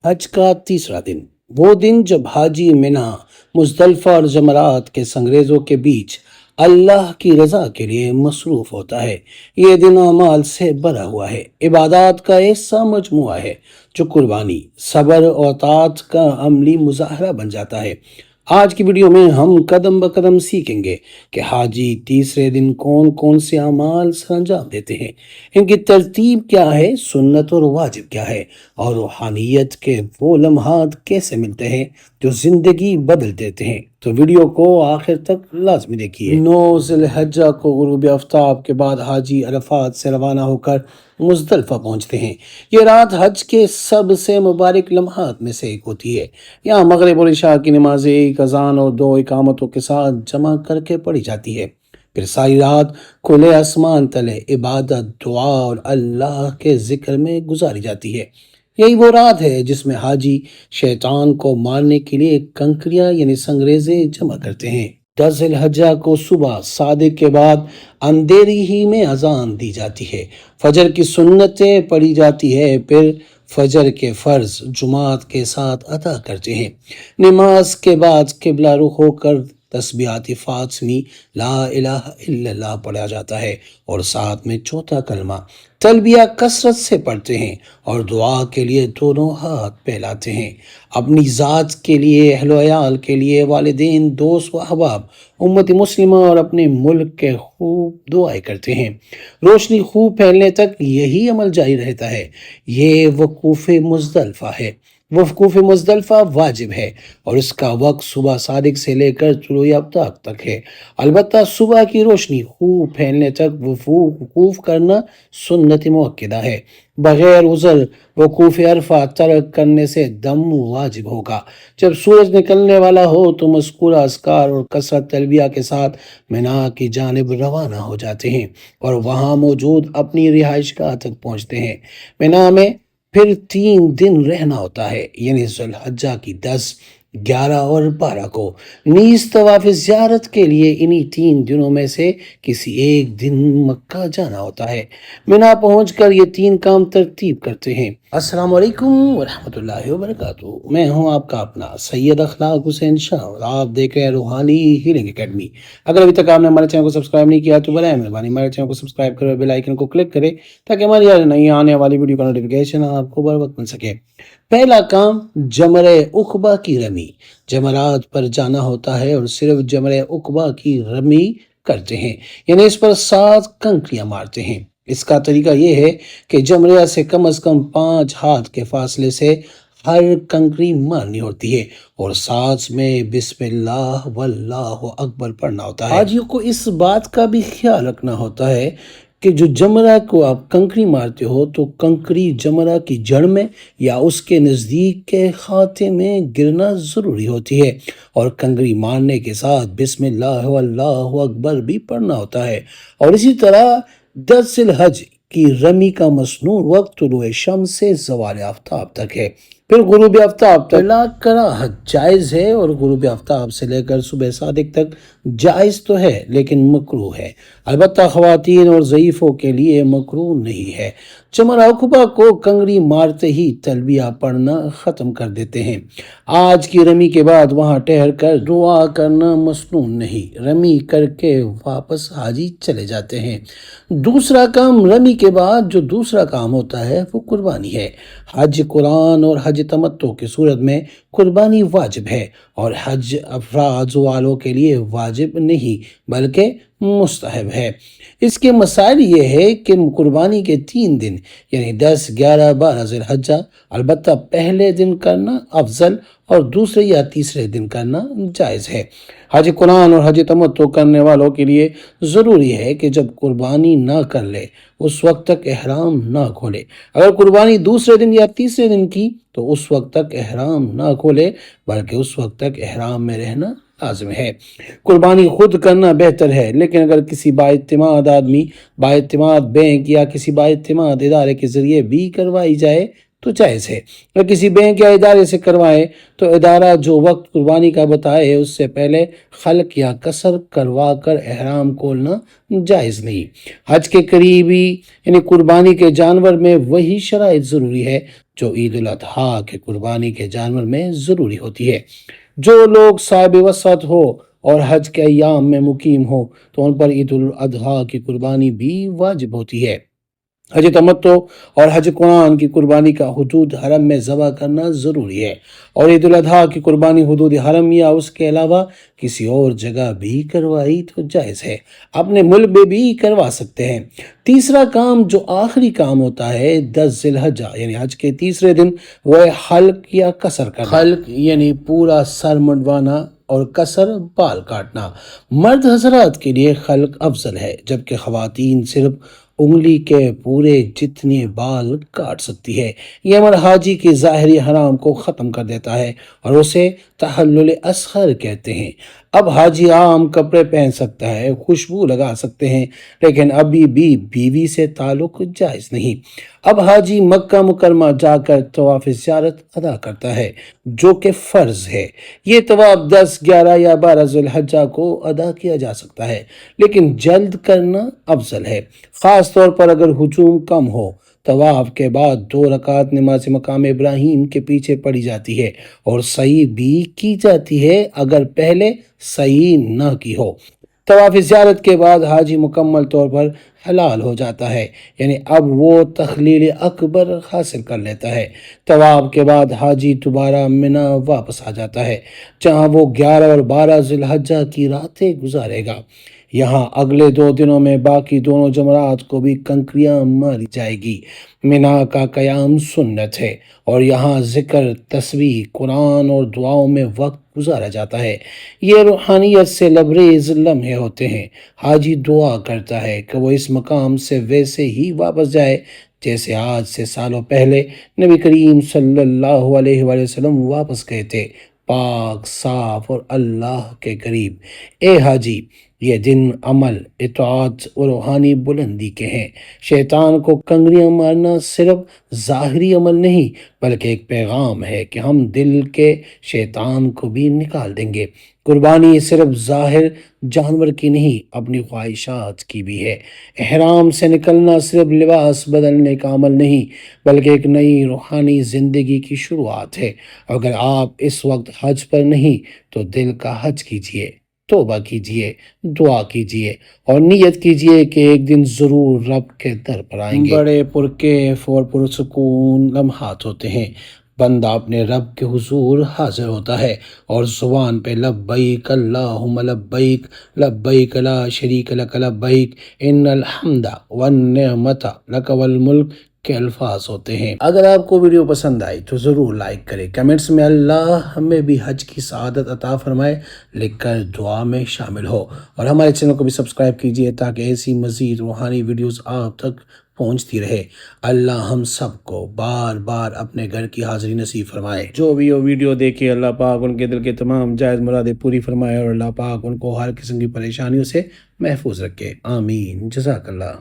حج کا تیسرا دن، وہ دن جب حاجی منا، مزدلفہ اور جمرات کے سنگریزوں کے بیچ اللہ کی رضا کے لیے مصروف ہوتا ہے۔ یہ دن اعمال سے بھرا ہوا ہے، عبادات کا ایسا مجموعہ ہے جو قربانی، صبر اور طاعت کا عملی مظاہرہ بن جاتا ہے۔ آج کی ویڈیو میں ہم قدم بقدم سیکھیں گے کہ حاجی تیسرے دن کون کون سے اعمال سر انجام دیتے ہیں، ان کی ترتیب کیا ہے، سنت اور واجب کیا ہے، اور روحانیت کے وہ لمحات کیسے ملتے ہیں جو زندگی بدل دیتے ہیں۔ تو ویڈیو کو آخر تک لازمی دیکھیے۔ 9 ذی الحجہ کو غروب آفتاب کے بعد حاجی عرفات سے روانہ ہو کر مزدلفہ پہنچتے ہیں۔ یہ رات حج کے سب سے مبارک لمحات میں سے ایک ہوتی ہے۔ یہاں مغرب اور عشاء کی نمازیں ایک اذان اور 2 اقامتوں کے ساتھ جمع کر کے پڑھی جاتی ہے۔ پھر ساری رات کھلے آسمان تلے عبادت، دعا اور اللہ کے ذکر میں گزاری جاتی ہے۔ یہی وہ رات ہے جس میں حاجی شیطان کو مارنے کے لیے کنکریاں یعنی سنگریزے جمع کرتے ہیں۔ 10 ذی الحجہ کو صبح صادق کے بعد اندھیری ہی میں اذان دی جاتی ہے، فجر کی سنتیں پڑھی جاتی ہے، پھر فجر کے فرض جماعت کے ساتھ ادا کرتے ہیں۔ نماز کے بعد قبلہ رخ ہو کر تسبیحات فاطمی لا الہ الا اللہ پڑھا جاتا ہے اور ساتھ میں چوتھا کلمہ تلبیہ کثرت سے پڑھتے ہیں اور دعا کے لیے دونوں ہاتھ پھیلاتے ہیں۔ اپنی ذات کے لیے، اہل و عیال کے لیے، والدین، دوست و احباب، امت مسلمہ اور اپنے ملک کے خوب دعائیں کرتے ہیں۔ روشنی خوب پھیلنے تک یہی عمل جاری رہتا ہے۔ یہ وقوف مزدلفہ ہے۔ وقوف مزدلفہ واجب ہے اور اس کا وقت صبح صادق سے لے کر طلوع آفتاب تک ہے۔ البتہ صبح کی روشنی خوب پھیلنے تک وقوف کرنا سنت مؤکدہ ہے۔ بغیر عذر وقوف عرفہ ترک کرنے سے دم واجب ہوگا۔ جب سورج نکلنے والا ہو تو مذکورہ اذکار اور کثرت تلبیہ کے ساتھ منا کی جانب روانہ ہو جاتے ہیں اور وہاں موجود اپنی رہائش گاہ تک پہنچتے ہیں۔ منا میں پھر 3 دن رہنا ہوتا ہے، یعنی ذی الحجہ کی 10، 11 اور 12 کو۔ نیز طواف زیارت کے لیے انہی 3 دنوں میں سے کسی ایک دن مکہ جانا ہوتا ہے۔ منا پہنچ کر یہ 3 کام ترتیب کرتے ہیں۔ السلام علیکم ورحمۃ اللہ وبرکاتہ۔ میں ہوں آپ کا اپنا سید اخلاق حسین شاہ اور آپ دیکھ رہے ہیں روحانی ہیلنگ اکیڈمی۔ اگر ابھی تک آپ نے ہمارے چینل کو سبسکرائب نہیں کیا تو برائے مہربانی ہمارے چینل کو سبسکرائب کرو، بیل آئیکن کو کلک کریں تاکہ ہماری نئی آنے والی ویڈیو کا نوٹیفیکیشن آپ کو بر وقت مل سکے۔ پہلا کام جمرہ عقبہ کی رمی۔ جمرات پر جانا ہوتا ہے اور صرف جمرہ عقبہ کی رمی کرتے ہیں، یعنی اس پر 7 کنکریاں مارتے ہیں۔ اس کا طریقہ یہ ہے کہ جمرہ سے کم از کم 5 ہاتھ کے فاصلے سے ہر کنکری مارنی ہوتی ہے اور ساتھ میں بسم اللہ واللہ اکبر پڑھنا ہوتا ہے۔ حاجیوں کو اس بات کا بھی خیال رکھنا ہوتا ہے کہ جو جمرہ کو آپ کنکری مارتے ہو تو کنکری جمرہ کی جڑ میں یا اس کے نزدیک کے خاتے میں گرنا ضروری ہوتی ہے، اور کنکری مارنے کے ساتھ بسم اللہ واللہ اکبر بھی پڑھنا ہوتا ہے۔ اور اسی طرح 10 ذی الحجہ کی رمی کا مسنون وقت طلوع شمس سے زوال آفتاب تک ہے۔ پھر غروب آفتاب تک لا کراہت جائز ہے اور غروب آفتاب سے لے کر صبح صادق تک جائز تو ہے لیکن مکروہ ہے، البتہ خواتین اور ضعیفوں کے لیے مکروہ نہیں ہے۔ جمرہ عقبہ کو کنکری مارتے ہی تلبیہ پڑھنا ختم کر دیتے ہیں۔ آج کی رمی کے بعد وہاں ٹھہر کر دعا کرنا مسنون نہیں، رمی کر کے واپس حاجی چلے جاتے ہیں۔ دوسرا کام رمی کے بعد جو دوسرا کام ہوتا ہے وہ قربانی ہے۔ حج قرآن اور حج تمتع کی صورت میں قربانی واجب ہے اور حج افراد والوں کے لیے واجب نہیں بلکہ مستحب ہے۔ اس کے مسائل یہ ہے کہ قربانی کے 3 دن یعنی 10، 11، 12 ذی الحجہ البتہ پہلے دن کرنا افضل اور دوسرے یا تیسرے دن کرنا جائز ہے۔ حج قرآن اور حج تمتع کرنے والوں کے لیے ضروری ہے کہ جب قربانی نہ کر لے اس وقت تک احرام نہ کھولے۔ اگر قربانی دوسرے دن یا تیسرے دن کی تو اس وقت تک احرام نہ کھولے بلکہ اس وقت تک احرام میں رہنا لازم ہے۔ قربانی خود کرنا بہتر ہے، لیکن اگر کسی بااعتماد آدمی، بااعتماد بینک یا کسی بااعتماد ادارے کے ذریعے بھی کروائی جائے تو جائز ہے۔ اگر کسی بینک یا ادارے سے کروائیں تو ادارہ جو وقت قربانی کا بتائے اس سے پہلے خلق یا قصر کروا کر احرام کھولنا جائز نہیں۔ حج کے قریبی یعنی قربانی کے جانور میں وہی شرائط ضروری ہے جو عید الاضحیٰ کے قربانی کے جانور میں ضروری ہوتی ہے۔ جو لوگ صاحب وسعت ہو اور حج کے ایام میں مقیم ہو تو ان پر عید الاضحیٰ کی قربانی بھی واجب ہوتی ہے۔ حج تمتع اور حج قرآن کی قربانی کا حدود حرم میں ذبح کرنا ضروری ہے، اور عید الاضحیٰ کی قربانی حدود حرم یا اس کے علاوہ کسی اور جگہ بھی کروائی تو جائز ہے، اپنے ملک میں بھی کروا سکتے ہیں۔ تیسرا کام جو آخری کام ہوتا ہے 10 ذی الحجہ یعنی حج کے تیسرے دن، وہ ہے حلق یا قصر کرنا۔ حلق یعنی پورا سر منڈوانا اور قصر بال کاٹنا۔ مرد حضرات کے لیے خلق افضل ہے، جبکہ خواتین صرف انگلی کے پورے جتنے بال کاٹ سکتی ہے۔ یہ امر حاجی کی ظاہری حرام کو ختم کر دیتا ہے اور اسے تحلل اصغر کہتے ہیں۔ اب حاجی عام کپڑے پہن سکتا ہے، خوشبو لگا سکتے ہیں، لیکن ابھی بھی بیوی سے تعلق جائز نہیں۔ اب حاجی مکہ مکرمہ جا کر طواف زیارت ادا کرتا ہے جو کہ فرض ہے۔ یہ طواف 10، 11 یا 12 ذی الحجہ کو ادا کیا جا سکتا ہے، لیکن جلد کرنا افضل ہے، خاص طور پر اگر ہجوم کم ہو۔ طواف کے بعد 2 رکعت نماز مقام ابراہیم کے پیچھے پڑھی جاتی ہے اور سعی بھی کی جاتی ہے اگر پہلے سعی نہ کی ہو۔ طواف زیارت کے بعد حاجی مکمل طور پر حلال ہو جاتا ہے، یعنی اب وہ تخلیل اکبر حاصل کر لیتا ہے۔ طواف کے بعد حاجی دوبارہ منی واپس آ جاتا ہے، جہاں وہ 11 اور 12 ذی الحجہ کی راتیں گزارے گا۔ یہاں اگلے 2 دنوں میں باقی دونوں جمرات کو بھی کنکریاں ماری جائے گی۔ منی کا قیام سنت ہے اور یہاں ذکر، تسبیح، قرآن اور دعاؤں میں وقت گزارا جاتا ہے۔ یہ روحانیت سے لبریز لمحے ہوتے ہیں۔ حاجی دعا کرتا ہے کہ وہ اس مقام سے ویسے ہی واپس جائے جیسے آج سے سالوں پہلے نبی کریم صلی اللہ علیہ وآلہ وسلم واپس گئے تھے، پاک، صاف اور اللہ کے قریب۔ اے حاجی، یہ دن عمل، اطاعت اور روحانی بلندی کے ہیں۔ شیطان کو کنکریاں مارنا صرف ظاہری عمل نہیں بلکہ ایک پیغام ہے کہ ہم دل کے شیطان کو بھی نکال دیں گے۔ قربانی صرف ظاہر جانور کی نہیں، اپنی خواہشات کی بھی ہے۔ احرام سے نکلنا صرف لباس بدلنے کا عمل نہیں بلکہ ایک نئی روحانی زندگی کی شروعات ہے۔ اگر آپ اس وقت حج پر نہیں تو دل کا حج کیجئے، توبہ کیجئے، دعا کیجئے اور نیت کیجئے کہ ایک دن ضرور رب کے در پر آئیں گے۔ بڑے پرکیف اور پرسکون لمحات ہوتے ہیں۔ بندہ اپنے رب کے حضور حاضر ہوتا ہے اور زبان پہ لبیک اللہم لبیک، لبیک لا شریک لک لبیک، ان الحمد والنعمت لک والملک کے الفاظ ہوتے ہیں۔ اگر آپ کو ویڈیو پسند آئی تو ضرور لائک کریں، کمنٹس میں اللہ ہمیں بھی حج کی سعادت عطا فرمائے لکھ کر دعا میں شامل ہو، اور ہمارے چینل کو بھی سبسکرائب کیجئے تاکہ ایسی مزید روحانی ویڈیوز آپ تک پہنچتی رہے۔ اللہ ہم سب کو بار بار اپنے گھر کی حاضری نصیب فرمائے۔ جو بھی وہ ویڈیو دیکھے اللہ پاک ان کے دل کے تمام جائز مرادیں پوری فرمائے اور اللہ پاک ان کو ہر قسم کی پریشانیوں سے محفوظ رکھے، آمین، جزاک اللہ۔